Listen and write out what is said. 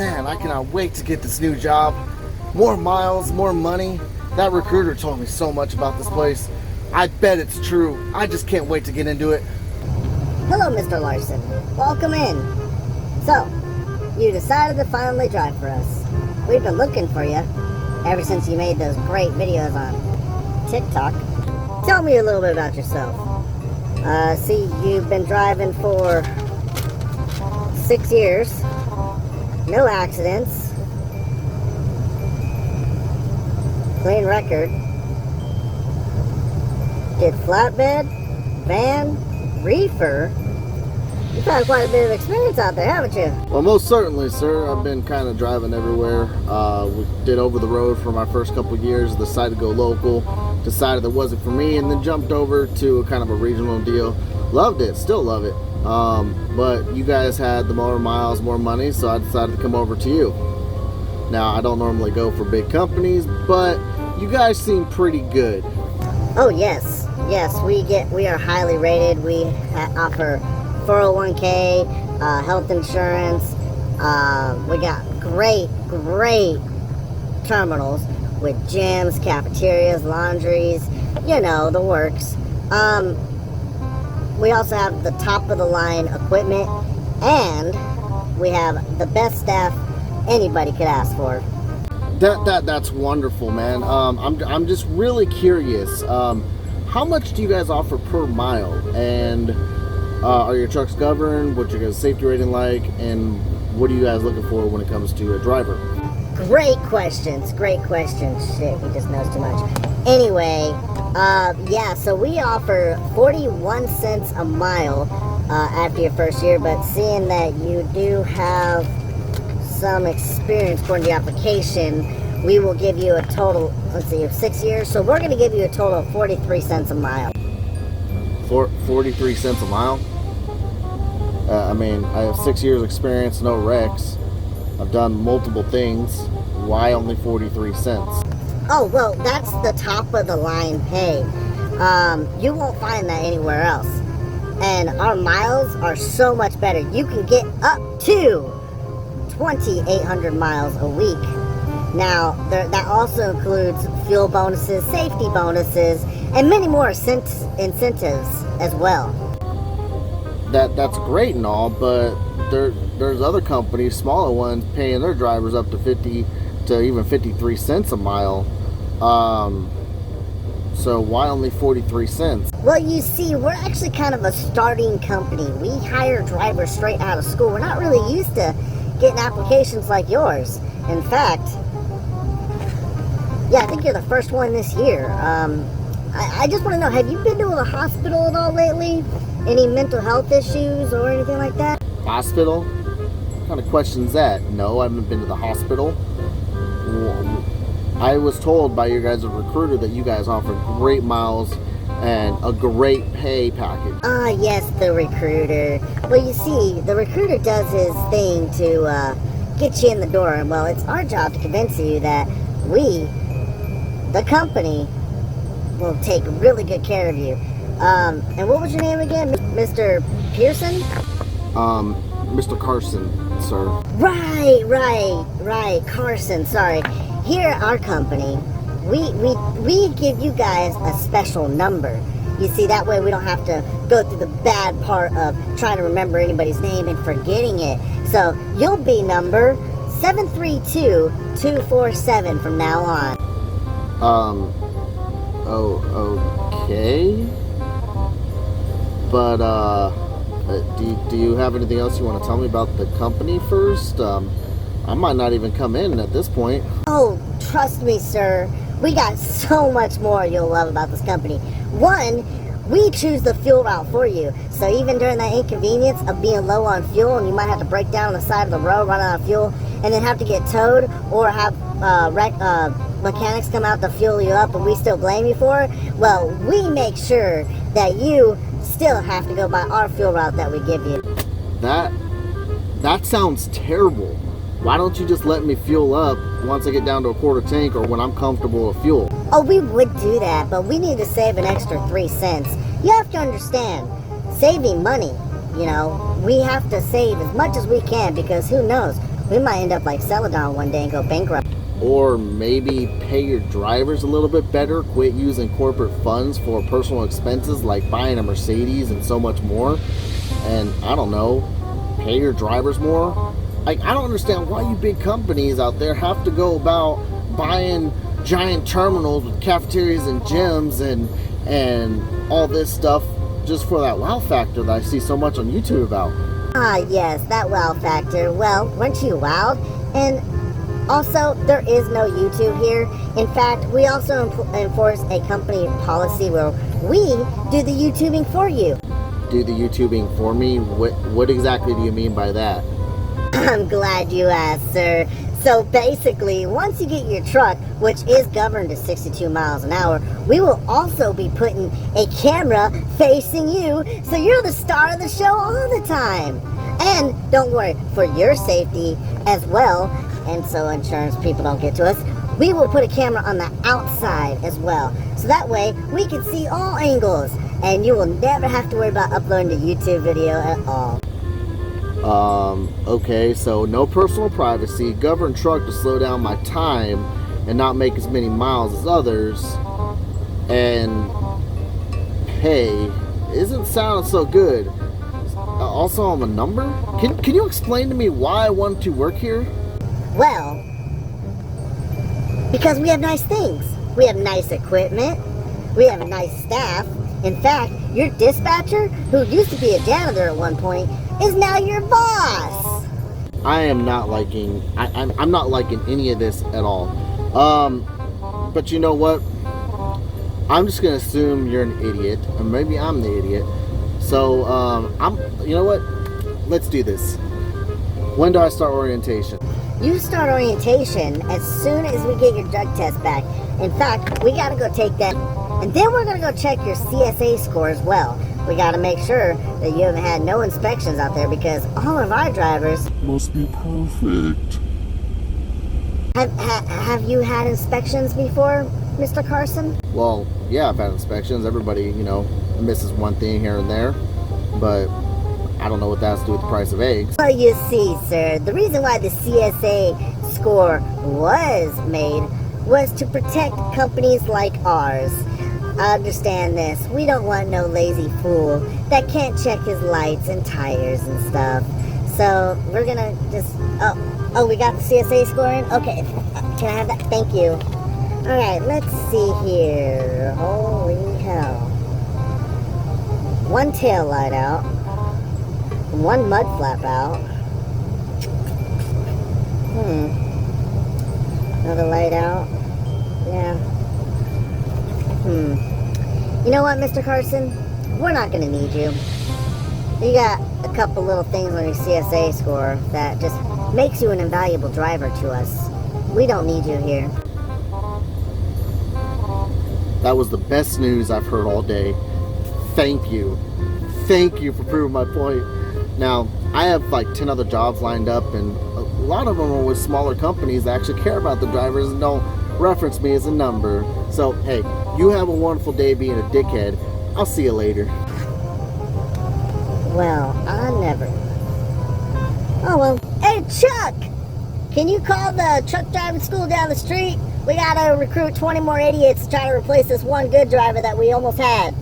Man, I cannot wait to get this new job. More miles, more money. That recruiter told me so much about this place. I bet it's true. I just can't wait to get into it. Hello, Mr. Larson. Welcome in. So, you decided to finally drive for us. We've been looking for you ever since you made those great videos on TikTok. Tell me a little bit about yourself. See, you've been driving for 6 years. No accidents. Clean record. Did flatbed, van, reefer. You've had quite a bit of experience out there, haven't you? Well, most certainly, sir. I've been kind of driving everywhere. We did over the road for my first couple of years, decided to go local, decided it wasn't for me, and then jumped over to kind of a regional deal. Loved it, still love it. But you guys had the more miles, more money, so I decided to come over to you. Now, I don't normally go for big companies, but you guys seem pretty good. Oh, yes. Yes, we are highly rated. We offer 401k, health insurance. We got great terminals with gyms, cafeterias, laundries, you know, the works. We also have the top of the line equipment, and we have the best staff anybody could ask for. That's wonderful, man. I'm just really curious. How much do you guys offer per mile? And are your trucks governed? What's your guys' safety rating like? And what are you guys looking for when it comes to a driver? Great questions. Shit, he just knows too much. Anyway, yeah, so we offer 41 cents a mile after your first year, but seeing that you do have some experience according to the application, we will give you a total, let's see, of 6 years, so we're going to give you a total of 43 cents a mile. 43 cents a mile? I mean, I have 6 years experience, no wrecks. I've done multiple things. Why only 43 cents? Oh, well, that's the top of the line pay. You won't find that anywhere else. And our miles are so much better. You can get up to 2,800 miles a week. Now, that also includes fuel bonuses, safety bonuses, and many more incentives as well. That's great and all, but there's other companies, smaller ones, paying their drivers up to 50 to even 53 cents a mile. So why only 43 cents? Well, you see, we're actually kind of a starting company. We hire drivers straight out of school. We're not really used to getting applications like yours. In fact, yeah, I think you're the first one this year. I just want to know, have you been to the hospital at all lately? Any mental health issues or anything like that? Hospital? What kind of question's that? No, I haven't been to the hospital. I was told by your guys' recruiter that you guys offer great miles and a great pay package. Ah, yes, the recruiter. Well, you see, the recruiter does his thing to get you in the door. And, well, it's our job to convince you that we, the company, will take really good care of you. And what was your name again? Mr. Pearson? Mr. Carson, sir. Right, Carson, sorry. Here at our company, we give you guys a special number. You see, that way we don't have to go through the bad part of trying to remember anybody's name and forgetting it. So you'll be number 732-247 from now on. Okay. But, do you have anything else you want to tell me about the company first? I might not even come in at this point. Oh, trust me, sir. We got so much more you'll love about this company. One, we choose the fuel route for you. So even during that inconvenience of being low on fuel and you might have to break down on the side of the road, run out of fuel, and then have to get towed or have mechanics come out to fuel you up and we still blame you for it, well, we make sure that you still have to go by our fuel route that we give you. That sounds terrible. Why don't you just let me fuel up once I get down to a quarter tank or when I'm comfortable with fuel? Oh, we would do that, but we need to save an extra 3 cents. You have to understand, saving money, you know, we have to save as much as we can because who knows, We might end up like Celadon one day and go bankrupt. Or maybe pay your drivers a little bit better, quit using corporate funds for personal expenses like buying a Mercedes and so much more. And I don't know, pay your drivers more. Like, I don't understand why you big companies out there have to go about buying giant terminals with cafeterias and gyms and all this stuff just for that wow factor that I see so much on YouTube about. Ah, yes, that wow factor. Well, weren't you wowed? And also, there is no YouTube here. In fact, we also enforce a company policy where we do the YouTubing for you. Do the YouTubing for me? What exactly do you mean by that? I'm glad you asked, sir. So basically, once you get your truck, which is governed to 62 miles an hour, we will also be putting a camera facing you, so you're the star of the show all the time. And don't worry, for your safety as well, and so insurance people don't get to us, we will put a camera on the outside as well. So that way, we can see all angles, and you will never have to worry about uploading the YouTube video at all. Okay, so no personal privacy, govern truck to slow down my time and not make as many miles as others, and pay isn't sounding so good. Also, I'm a number? Can you explain to me why I want to work here? Well, because we have nice things. We have nice equipment. We have a nice staff. In fact, your dispatcher, who used to be a janitor at one point, is now your boss. I am not liking, I'm not liking any of this at all. But you know what? I'm just gonna assume you're an idiot, or maybe I'm the idiot. So, you know what? Let's do this. When do I start orientation? You start orientation as soon as we get your drug test back. In fact, we gotta go take that, and then we're gonna go check your CSA score as well. We gotta make sure that you haven't had no inspections out there, because all of our drivers must be perfect. Have you had inspections before, Mr. Carson? Well, yeah, I've had inspections. Everybody, you know, misses one thing here and there, but I don't know what that has to do with the price of eggs. Well, you see, sir, the reason why the CSA score was made was to protect companies like ours. I understand this. We don't want no lazy fool that can't check his lights and tires and stuff. So we're gonna just, oh, we got the CSA score in? Okay, can I have that? Thank you. Alright, let's see here. Holy hell. One tail light out. One mud flap out. Another light out. Yeah. You know what, Mr. Carson? We're not gonna need you. You got a couple little things on your CSA score that just makes you an invaluable driver to us. We don't need you here. That was the best news I've heard all day. Thank you. Thank you for proving my point. Now, I have like 10 other jobs lined up, and a lot of them are with smaller companies that actually care about the drivers and don't reference me as a number. So, hey, you have a wonderful day being a dickhead. I'll see you later. Well, I never. Oh, well. Hey, Chuck! Can you call the truck driving school down the street? We gotta recruit 20 more idiots to try to replace this one good driver that we almost had.